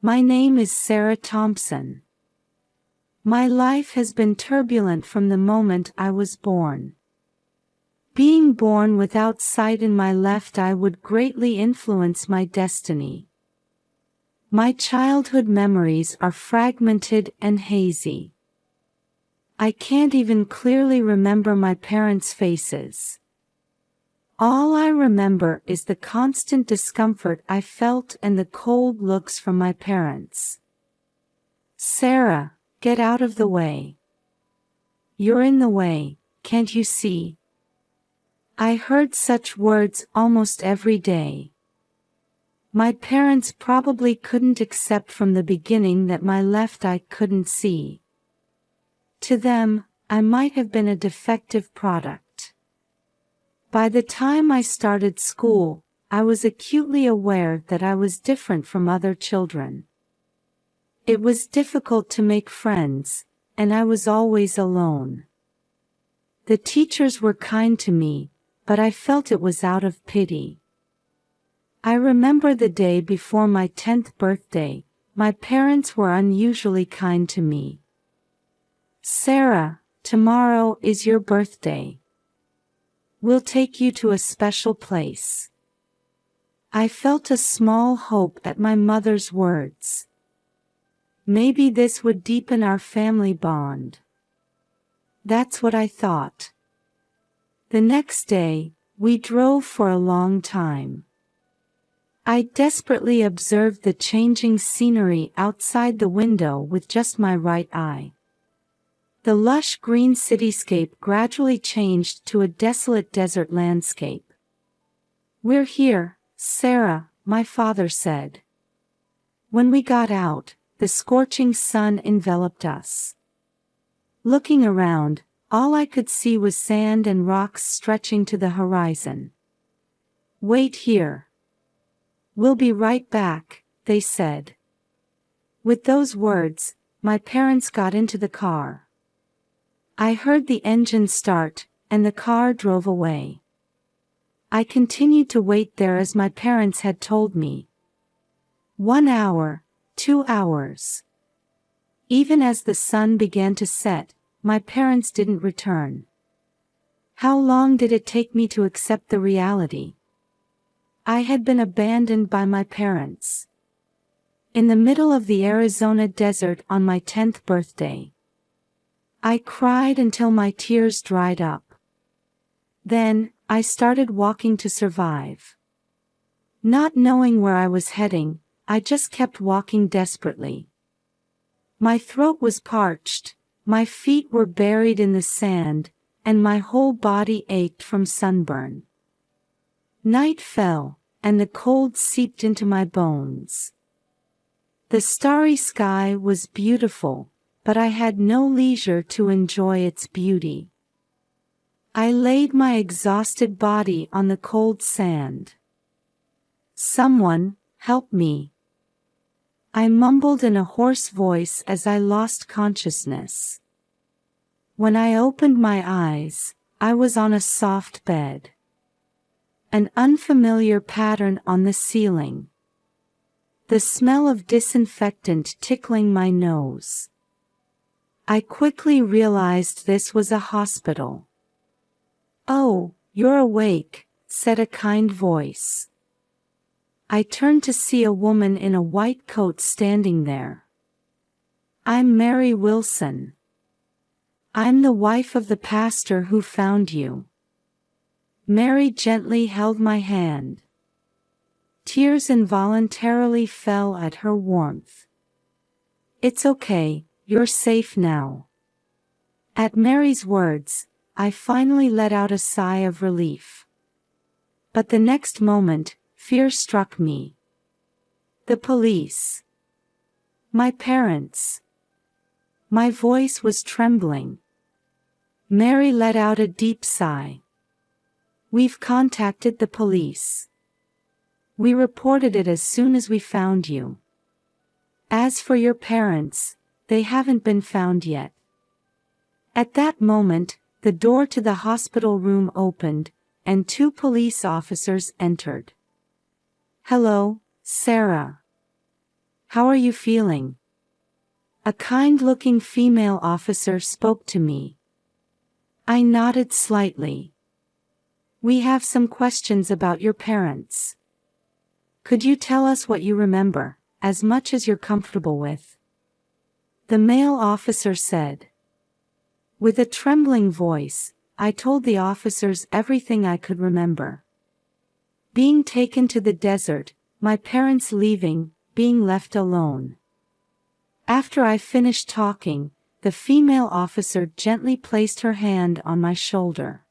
My name is Sarah Thompson. My life has been turbulent from the moment I was born. Being born without sight in my left eye would greatly influence my destiny. My childhood memories are fragmented and hazy. I can't even clearly remember my parents' faces. All I remember is the constant discomfort I felt and the cold looks from my parents. Sarah, get out of the way. You're in the way, can't you see? I heard such words almost every day. My parents probably couldn't accept from the beginning that my left eye couldn't see. To them, I might have been a defective product. By the time I started school, I was acutely aware that I was different from other children. It was difficult to make friends, and I was always alone. The teachers were kind to me, but I felt it was out of pity. I remember the day before my 10th birthday, my parents were unusually kind to me. Sarah, tomorrow is your birthday. We'll take you to a special place. I felt a small hope at my mother's words. Maybe this would deepen our family bond. That's what I thought. The next day, we drove for a long time. I desperately observed the changing scenery outside the window with just my right eye. The lush green cityscape gradually changed to a desolate desert landscape. We're here, Sarah, my father said. When we got out, the scorching sun enveloped us. Looking around, all I could see was sand and rocks stretching to the horizon. Wait here. We'll be right back, they said. With those words, my parents got into the car. I heard the engine start, and the car drove away. I continued to wait there as my parents had told me. 1 hour, 2 hours. Even as the sun began to set, my parents didn't return. How long did it take me to accept the reality? I had been abandoned by my parents. In the middle of the Arizona desert on my 10th birthday. I cried until my tears dried up. Then, I started walking to survive. Not knowing where I was heading, I just kept walking desperately. My throat was parched, my feet were buried in the sand, and my whole body ached from sunburn. Night fell, and the cold seeped into my bones. The starry sky was beautiful, but I had no leisure to enjoy its beauty. I laid my exhausted body on the cold sand. Someone, help me. I mumbled in a hoarse voice as I lost consciousness. When I opened my eyes, I was on a soft bed. An unfamiliar pattern on the ceiling. The smell of disinfectant tickling my nose. I quickly realized this was a hospital. "Oh, you're awake," said a kind voice. I turned to see a woman in a white coat standing there. "I'm Mary Wilson. I'm the wife of the pastor who found you." Mary gently held my hand. Tears involuntarily fell at her warmth. "It's okay, you're safe now." At Mary's words, I finally let out a sigh of relief. But the next moment, fear struck me. The police. My parents. My voice was trembling. Mary let out a deep sigh. "We've contacted the police. We reported it as soon as we found you. As for your parents, they haven't been found yet." At that moment, the door to the hospital room opened, and 2 police officers entered. "Hello, Sarah. How are you feeling? A kind-looking female officer spoke to me. I nodded slightly. We have some questions about your parents. Could you tell us what you remember, as much as you're comfortable with? The male officer said. With a trembling voice, I told the officers everything I could remember. Being taken to the desert, my parents leaving, being left alone. After I finished talking, the female officer gently placed her hand on my shoulder.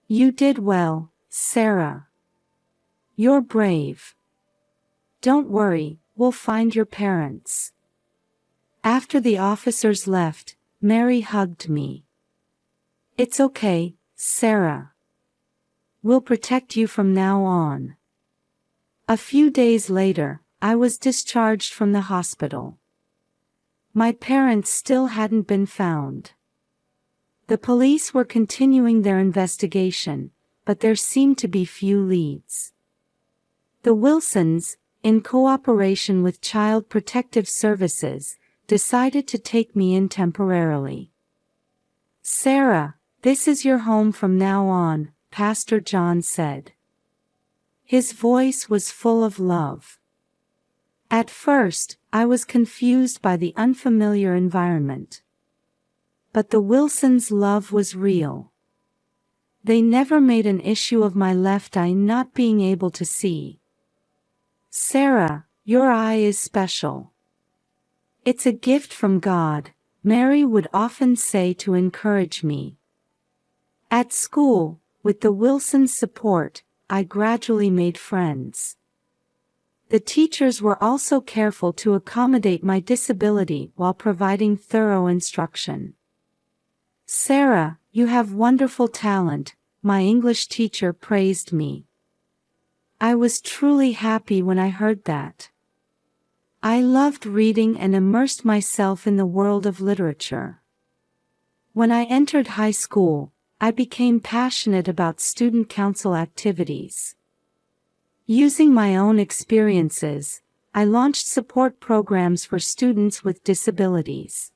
You did well, Sarah. You're brave. Don't worry, we'll find your parents. After the officers left, Mary hugged me. It's okay, Sarah. We'll protect you from now on. A few days later, I was discharged from the hospital. My parents still hadn't been found. The police were continuing their investigation, but there seemed to be few leads. The Wilsons, in cooperation with Child Protective Services, decided to take me in temporarily. Sarah, this is your home from now on, Pastor John said. His voice was full of love. At first, I was confused by the unfamiliar environment. But the Wilsons' love was real. They never made an issue of my left eye not being able to see. Sarah, your eye is special. It's a gift from God, Mary would often say to encourage me. At school, with the Wilsons' support, I gradually made friends. The teachers were also careful to accommodate my disability while providing thorough instruction. Sarah, you have wonderful talent, my English teacher praised me. I was truly happy when I heard that. I loved reading and immersed myself in the world of literature. When I entered high school, I became passionate about student council activities. Using my own experiences, I launched support programs for students with disabilities.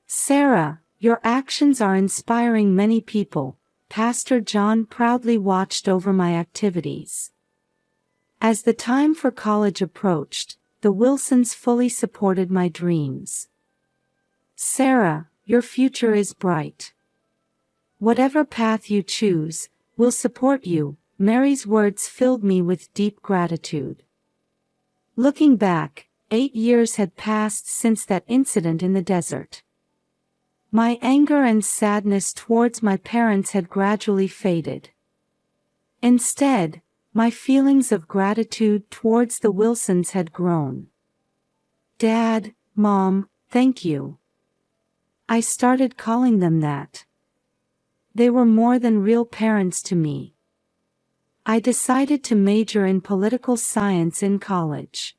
Sarah, your actions are inspiring many people, Pastor John proudly watched over my activities. As the time for college approached, the Wilsons fully supported my dreams. Sarah, your future is bright. Whatever path you choose, we'll support you. Mary's words filled me with deep gratitude. Looking back, 8 years had passed since that incident in the desert. My anger and sadness towards my parents had gradually faded. Instead, my feelings of gratitude towards the Wilsons had grown. Dad, Mom, thank you. I started calling them that. They were more than real parents to me. I decided to major in political science in college.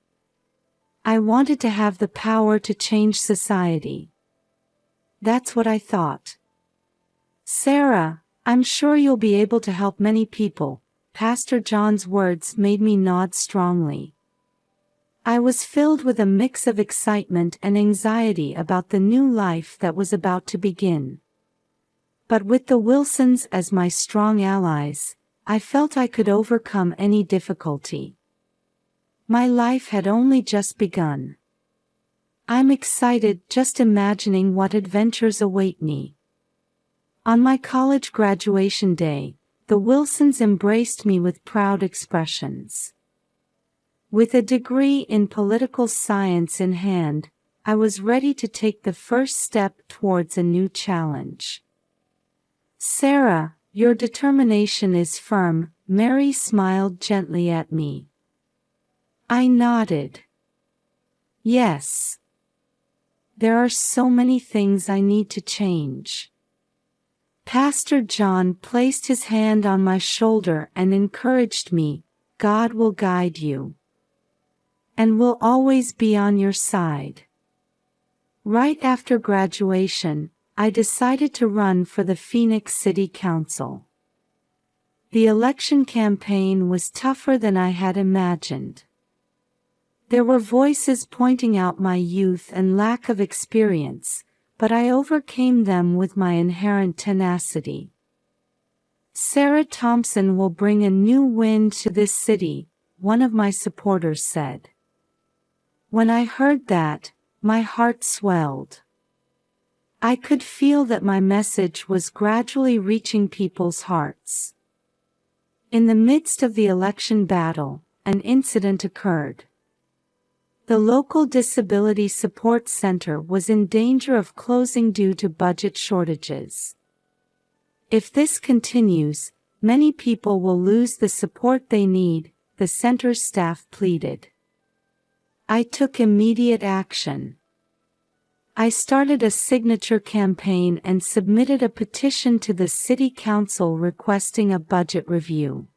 I wanted to have the power to change society. That's what I thought. Sarah, I'm sure you'll be able to help many people. Pastor John's words made me nod strongly. I was filled with a mix of excitement and anxiety about the new life that was about to begin. But with the Wilsons as my strong allies, I felt I could overcome any difficulty. My life had only just begun. I'm excited just imagining what adventures await me. On my college graduation day, the Wilsons embraced me with proud expressions. With a degree in political science in hand, I was ready to take the first step towards a new challenge. Sarah, your determination is firm, Mary smiled gently at me. I nodded. Yes. There are so many things I need to change. Pastor John placed his hand on my shoulder and encouraged me, God will guide you. And will always be on your side. Right after graduation, I decided to run for the Phoenix City Council. The election campaign was tougher than I had imagined. There were voices pointing out my youth and lack of experience, but I overcame them with my inherent tenacity. "Sarah Thompson will bring a new wind to this city," one of my supporters said. When I heard that, my heart swelled. I could feel that my message was gradually reaching people's hearts. In the midst of the election battle, an incident occurred. The local disability support center was in danger of closing due to budget shortages. "If this continues, many people will lose the support they need," the center's staff pleaded. I took immediate action. I started a signature campaign and submitted a petition to the city council requesting a budget review.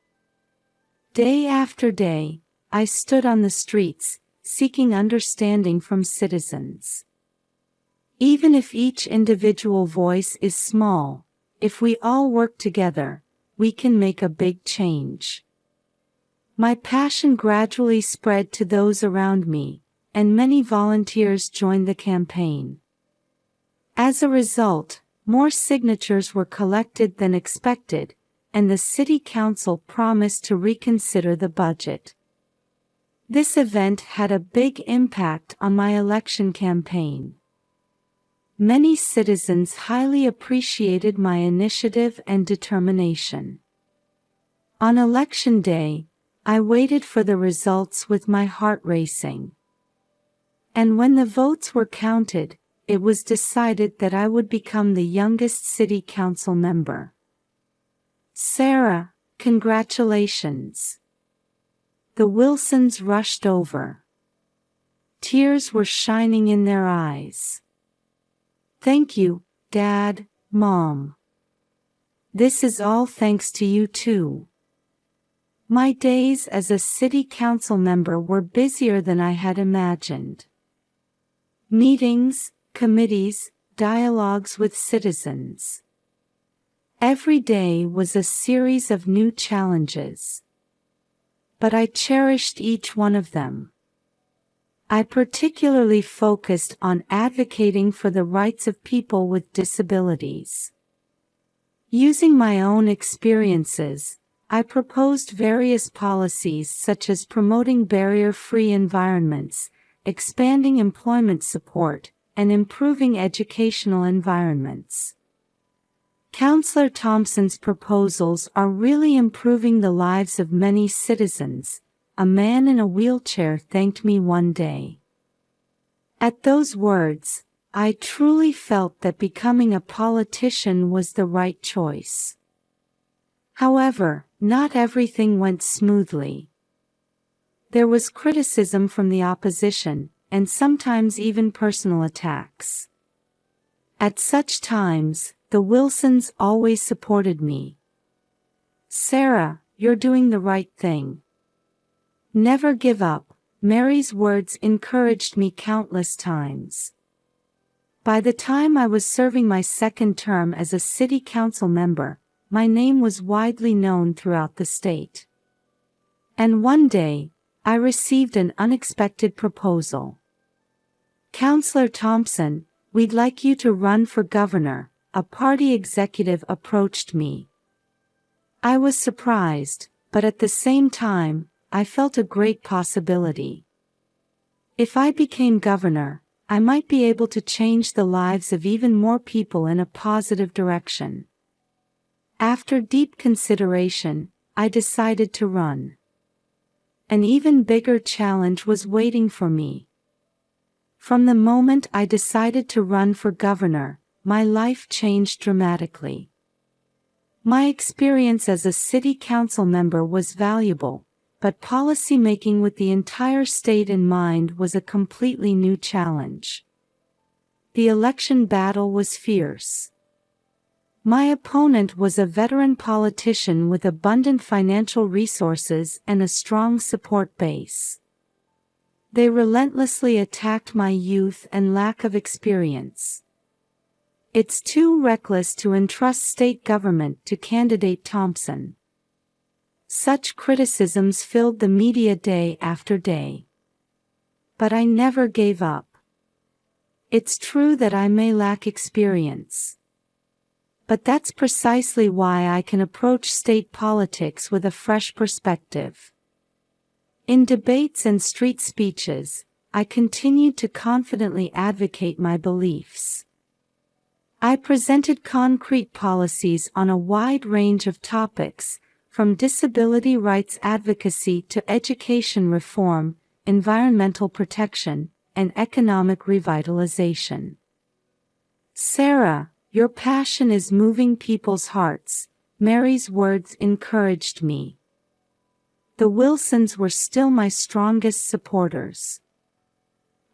Day after day, I stood on the streets, seeking understanding from citizens. Even if each individual voice is small, if we all work together, we can make a big change. My passion gradually spread to those around me, and many volunteers joined the campaign. As a result, more signatures were collected than expected, and the city council promised to reconsider the budget. This event had a big impact on my election campaign. Many citizens highly appreciated my initiative and determination. On election day, I waited for the results with my heart racing. And when the votes were counted, it was decided that I would become the youngest city council member. "Sarah, congratulations." The Wilsons rushed over. Tears were shining in their eyes. "Thank you, Dad, Mom. This is all thanks to you too." My days as a city council member were busier than I had imagined. Meetings, committees, dialogues with citizens. Every day was a series of new challenges. But I cherished each one of them. I particularly focused on advocating for the rights of people with disabilities. Using my own experiences, I proposed various policies such as promoting barrier-free environments, expanding employment support, and improving educational environments. Councillor Thompson's proposals are really improving the lives of many citizens, a man in a wheelchair thanked me one day. At those words, I truly felt that becoming a politician was the right choice. However, not everything went smoothly. There was criticism from the opposition, and sometimes even personal attacks. At such times, the Wilsons always supported me. "Sarah, you're doing the right thing. Never give up," Mary's words encouraged me countless times. By the time I was serving my second term as a city council member, my name was widely known throughout the state. And one day, I received an unexpected proposal. "Councillor Thompson, we'd like you to run for governor," a party executive approached me. I was surprised, but at the same time, I felt a great possibility. If I became governor, I might be able to change the lives of even more people in a positive direction. After deep consideration, I decided to run. An even bigger challenge was waiting for me. From the moment I decided to run for governor, my life changed dramatically. My experience as a city council member was valuable, but policy making with the entire state in mind was a completely new challenge. The election battle was fierce. My opponent was a veteran politician with abundant financial resources and a strong support base. They relentlessly attacked my youth and lack of experience. "It's too reckless to entrust state government to candidate Thompson." Such criticisms filled the media day after day. But I never gave up. It's true that I may lack experience. But that's precisely why I can approach state politics with a fresh perspective. In debates and street speeches, I continued to confidently advocate my beliefs. I presented concrete policies on a wide range of topics, from disability rights advocacy to education reform, environmental protection, and economic revitalization. "Sarah, your passion is moving people's hearts," Mary's words encouraged me. The Wilsons were still my strongest supporters.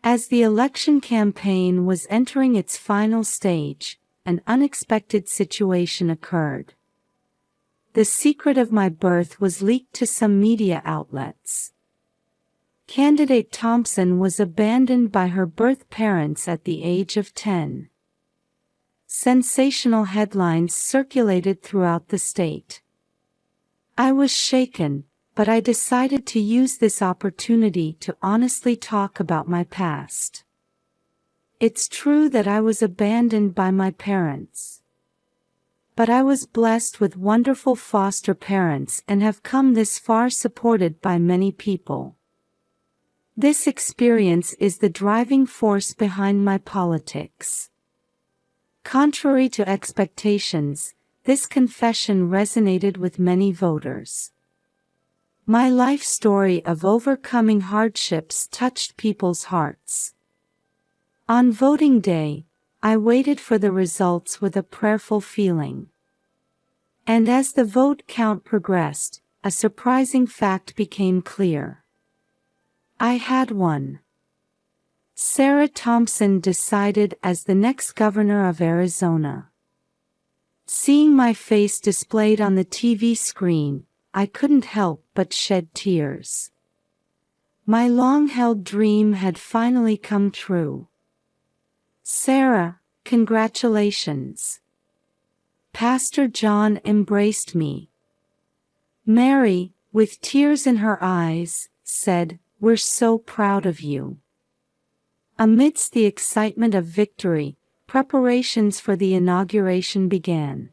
As the election campaign was entering its final stage, an unexpected situation occurred. The secret of my birth was leaked to some media outlets. Candidate Thompson was abandoned by her birth parents at the age of 10. Sensational headlines circulated throughout the state. I was shaken, but I decided to use this opportunity to honestly talk about my past. It's true that I was abandoned by my parents. But I was blessed with wonderful foster parents and have come this far supported by many people. This experience is the driving force behind my politics. Contrary to expectations, this confession resonated with many voters. My life story of overcoming hardships touched people's hearts. On voting day, I waited for the results with a prayerful feeling. And as the vote count progressed, a surprising fact became clear. I had won. Sarah Thompson decided as the next governor of Arizona. Seeing my face displayed on the TV screen, I couldn't help but shed tears. My long-held dream had finally come true. "Sarah, congratulations." Pastor John embraced me. Mary, with tears in her eyes, said, "We're so proud of you." Amidst the excitement of victory, preparations for the inauguration began.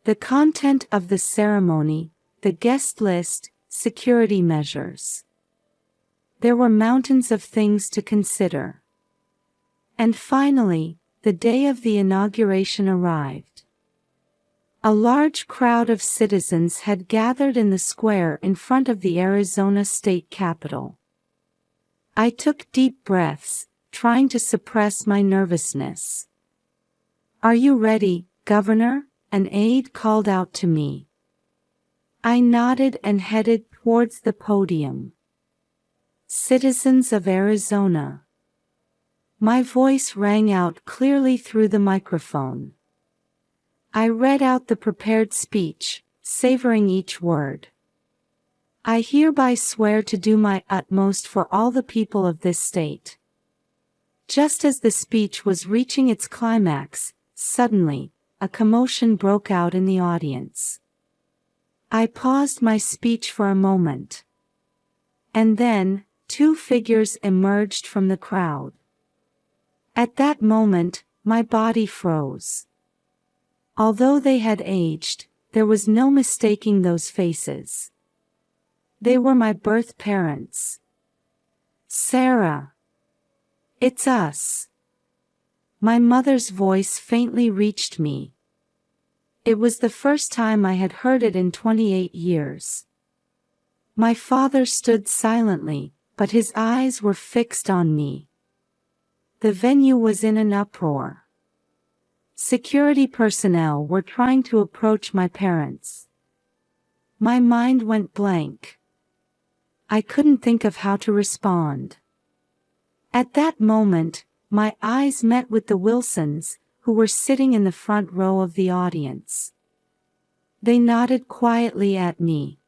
The content of the ceremony, the guest list, security measures. There were mountains of things to consider. And finally, the day of the inauguration arrived. A large crowd of citizens had gathered in the square in front of the Arizona State Capitol. I took deep breaths, trying to suppress my nervousness. "Are you ready, Governor?" an aide called out to me. I nodded and headed towards the podium. "Citizens of Arizona." My voice rang out clearly through the microphone. I read out the prepared speech, savoring each word. "I hereby swear to do my utmost for all the people of this state." Just as the speech was reaching its climax, suddenly, a commotion broke out in the audience. I paused my speech for a moment. And then, two figures emerged from the crowd. At that moment, my body froze. Although they had aged, there was no mistaking those faces. They were my birth parents. "Sarah. It's us." My mother's voice faintly reached me. It was the first time I had heard it in 28 years. My father stood silently, but his eyes were fixed on me. The venue was in an uproar. Security personnel were trying to approach my parents. My mind went blank. I couldn't think of how to respond. At that moment, my eyes met with the Wilsons, who were sitting in the front row of the audience. They nodded quietly at me.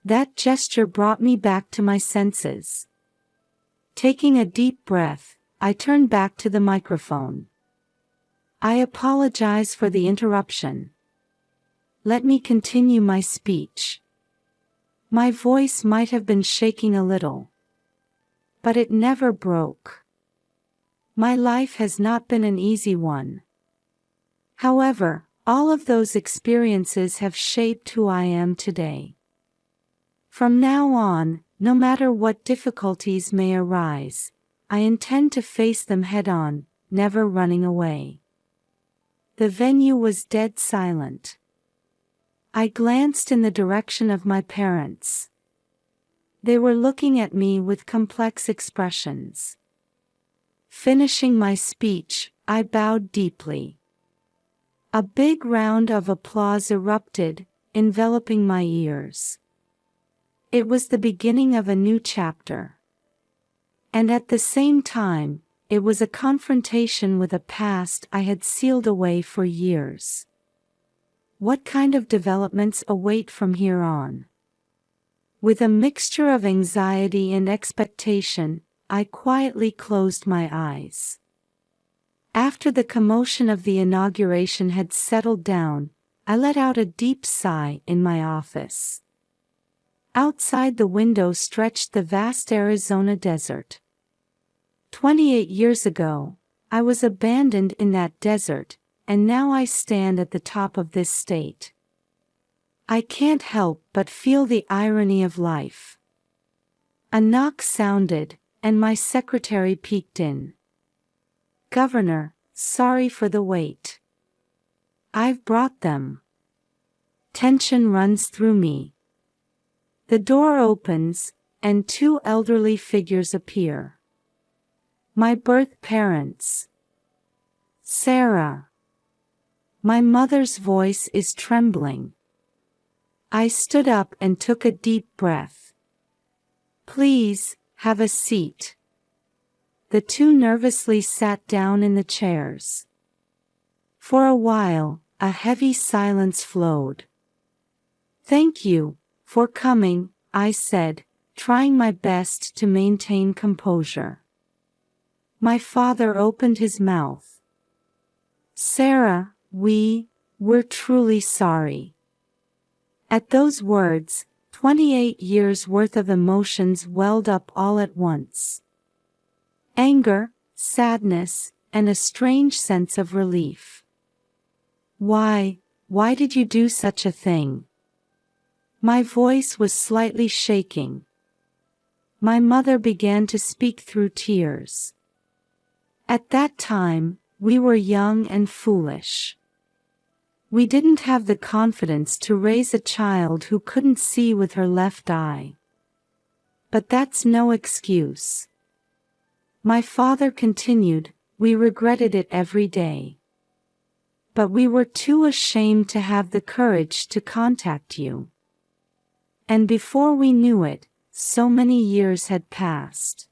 That gesture brought me back to my senses. Taking a deep breath, I turned back to the microphone. "I apologize for the interruption. Let me continue my speech." My voice might have been shaking a little. but it never broke. My life has not been an easy one. However, all of those experiences have shaped who I am today. From now on, no matter what difficulties may arise, I intend to face them head-on, never running away. The venue was dead silent. I glanced in the direction of my parents. They were looking at me with complex expressions. Finishing my speech, I bowed deeply. A big round of applause erupted, enveloping my ears. It was the beginning of a new chapter. And at the same time, it was a confrontation with a past I had sealed away for years. What kind of developments await from here on? With a mixture of anxiety and expectation, I quietly closed my eyes. After the commotion of the inauguration had settled down, I let out a deep sigh in my office. Outside the window stretched the vast Arizona desert. 28 years ago, I was abandoned in that desert, and now I stand at the top of this state. I can't help but feel the irony of life. A knock sounded, and my secretary peeked in. "Governor, sorry for the wait. I've brought them." Tension runs through me. The door opens, and two elderly figures appear. My birth parents. "Sarah." My mother's voice is trembling. I stood up and took a deep breath. "Please, have a seat." The two nervously sat down in the chairs. For a while, a heavy silence flowed. "Thank you for coming," I said, trying my best to maintain composure. My father opened his mouth. "Sarah, we're truly sorry." At those words, 28 years' worth of emotions welled up all at once. Anger, sadness, and a strange sense of relief. Why did you do such a thing?" My voice was slightly shaking. My mother began to speak through tears. "At that time, we were young and foolish. We didn't have the confidence to raise a child who couldn't see with her left eye. But that's no excuse." My father continued, "We regretted it every day. But we were too ashamed to have the courage to contact you." And before we knew it, so many years had passed.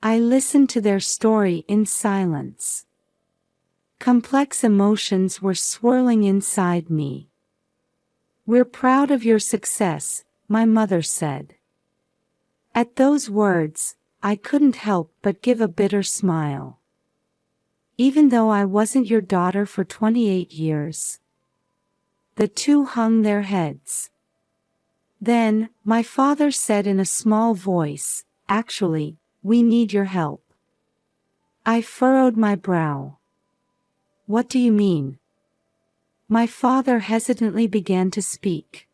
I listened to their story in silence. Complex emotions were swirling inside me. "We're proud of your success," my mother said. At those words, I couldn't help but give a bitter smile. Even though I wasn't your daughter for 28 years. The two hung their heads. Then, my father said in a small voice, "Actually, we need your help." I furrowed my brow. "What do you mean?" My father hesitantly began to speak.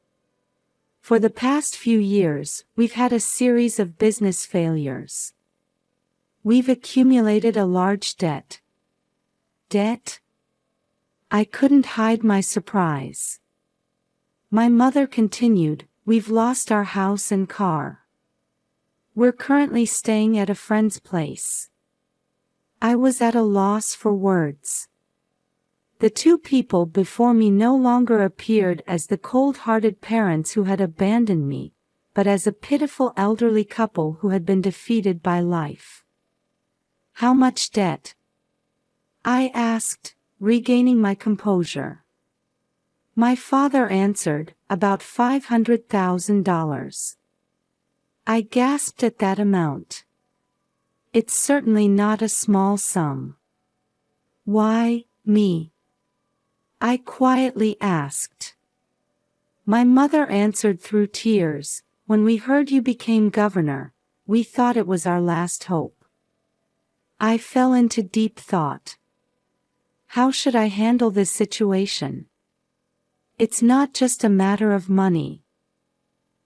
"For the past few years, we've had a series of business failures. We've accumulated a large debt." "Debt?" I couldn't hide my surprise. My mother continued, "We've lost our house and car. We're currently staying at a friend's place." I was at a loss for words. The two people before me no longer appeared as the cold-hearted parents who had abandoned me, but as a pitiful elderly couple who had been defeated by life. "How much debt?" I asked, regaining my composure. My father answered, "About $500,000. I gasped at that amount. It's certainly not a small sum. "Why, me?" I quietly asked. My mother answered through tears, "When we heard you became governor, We thought it was our last hope. I fell into deep thought. How should I handle this situation? It's not just a matter of money.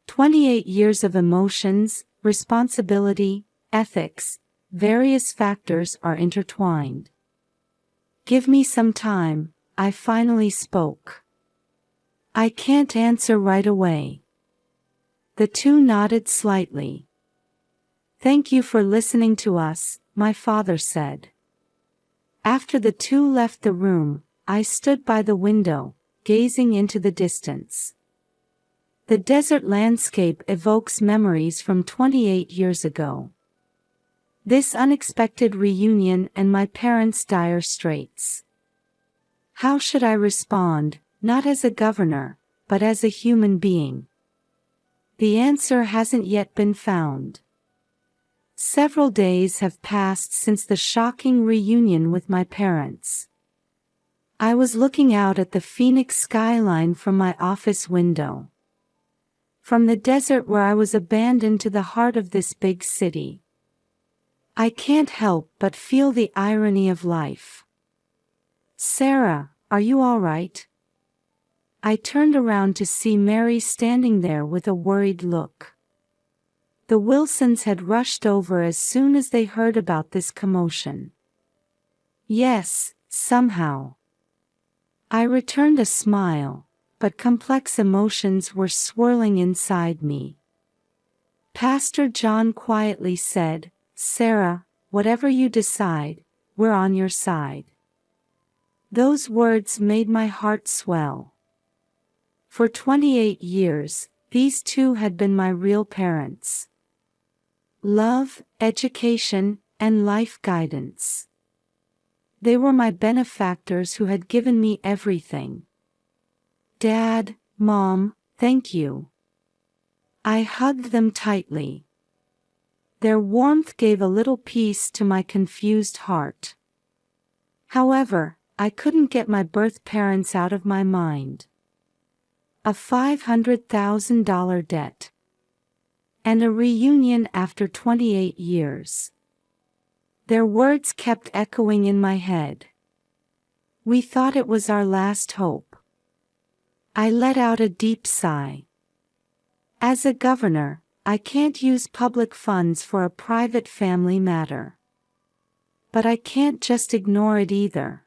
28 years of emotions, responsibility, ethics, various factors are intertwined. Give me some time, I finally spoke. I can't answer right away. The two nodded slightly. Thank you for listening to us, my father said. After the two left the room, I stood by the window, gazing into the distance. The desert landscape evokes memories from 28 years ago. This unexpected reunion and my parents' dire straits. How should I respond, not as a governor, but as a human being? The answer hasn't yet been found. Several days have passed since the shocking reunion with my parents. I was looking out at the Phoenix skyline from my office window. From the desert where I was abandoned to the heart of this big city. I can't help but feel the irony of life. Sarah, are you all right? I turned around to see Mary standing there with a worried look. The Wilsons had rushed over as soon as they heard about this commotion. Yes, somehow. I returned a smile, but complex emotions were swirling inside me. Pastor John quietly said, Sarah, whatever you decide, we're on your side. Those words made my heart swell. For 28 years, these two had been my real parents. Love, education, and life guidance. They were my benefactors who had given me everything. Dad, Mom, thank you. I hugged them tightly. Their warmth gave a little peace to my confused heart. However, I couldn't get my birth parents out of my mind. A $500,000 debt. And a reunion after 28 years. Their words kept echoing in my head. We thought it was our last hope. I let out a deep sigh. As a governor, I can't use public funds for a private family matter. But I can't just ignore it either.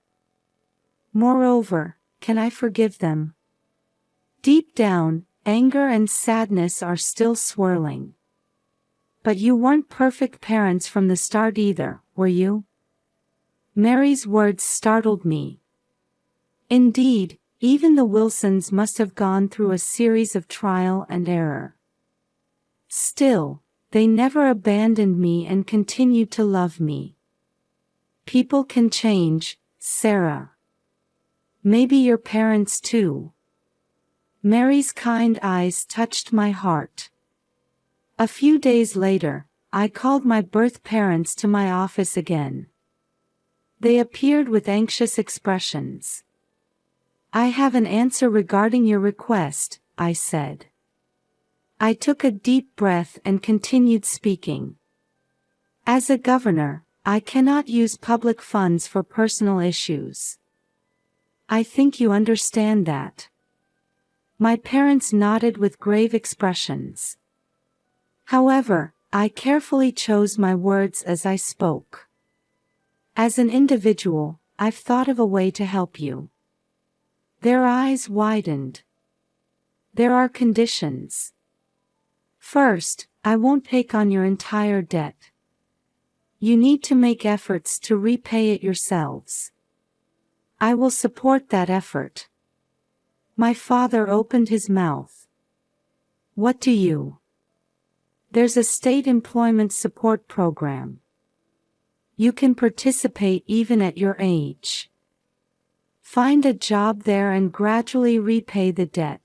Moreover, can I forgive them? Deep down, anger and sadness are still swirling. But you weren't perfect parents from the start either, were you? Mary's words startled me. Indeed, even the Wilsons must have gone through a series of trial and error. Still, they never abandoned me and continued to love me. People can change, Sarah. Maybe your parents too. Mary's kind eyes touched my heart. A few days later, I called my birth parents to my office again. They appeared with anxious expressions. I have an answer regarding your request, I said. I took a deep breath and continued speaking. As a governor, I cannot use public funds for personal issues. I think you understand that. My parents nodded with grave expressions. However, I carefully chose my words as I spoke. As an individual, I've thought of a way to help you. Their eyes widened. There are conditions. First, I won't take on your entire debt. You need to make efforts to repay it yourselves. I will support that effort. My father opened his mouth. What do you? There's a state employment support program. You can participate even at your age. Find a job there and gradually repay the debt.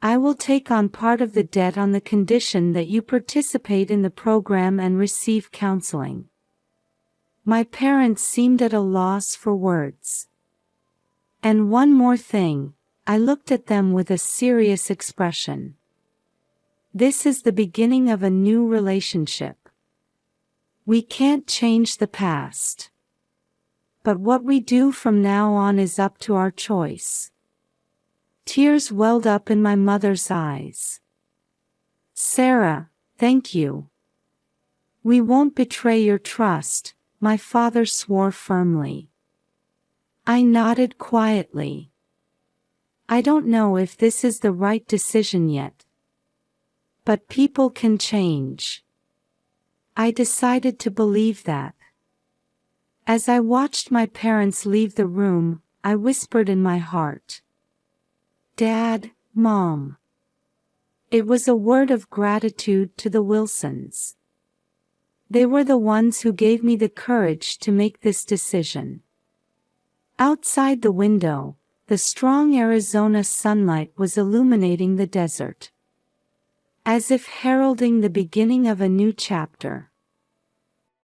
I will take on part of the debt on the condition that you participate in the program and receive counseling. My parents seemed at a loss for words. And one more thing, I looked at them with a serious expression. This is the beginning of a new relationship. We can't change the past. But what we do from now on is up to our choice. Tears welled up in my mother's eyes. Sarah, thank you. We won't betray your trust, my father swore firmly. I nodded quietly. I don't know if this is the right decision yet. But people can change. I decided to believe that. As I watched my parents leave the room, I whispered in my heart. Dad, Mom. It was a word of gratitude to the Wilsons. They were the ones who gave me the courage to make this decision. Outside the window, the strong Arizona sunlight was illuminating the desert. As if heralding the beginning of a new chapter.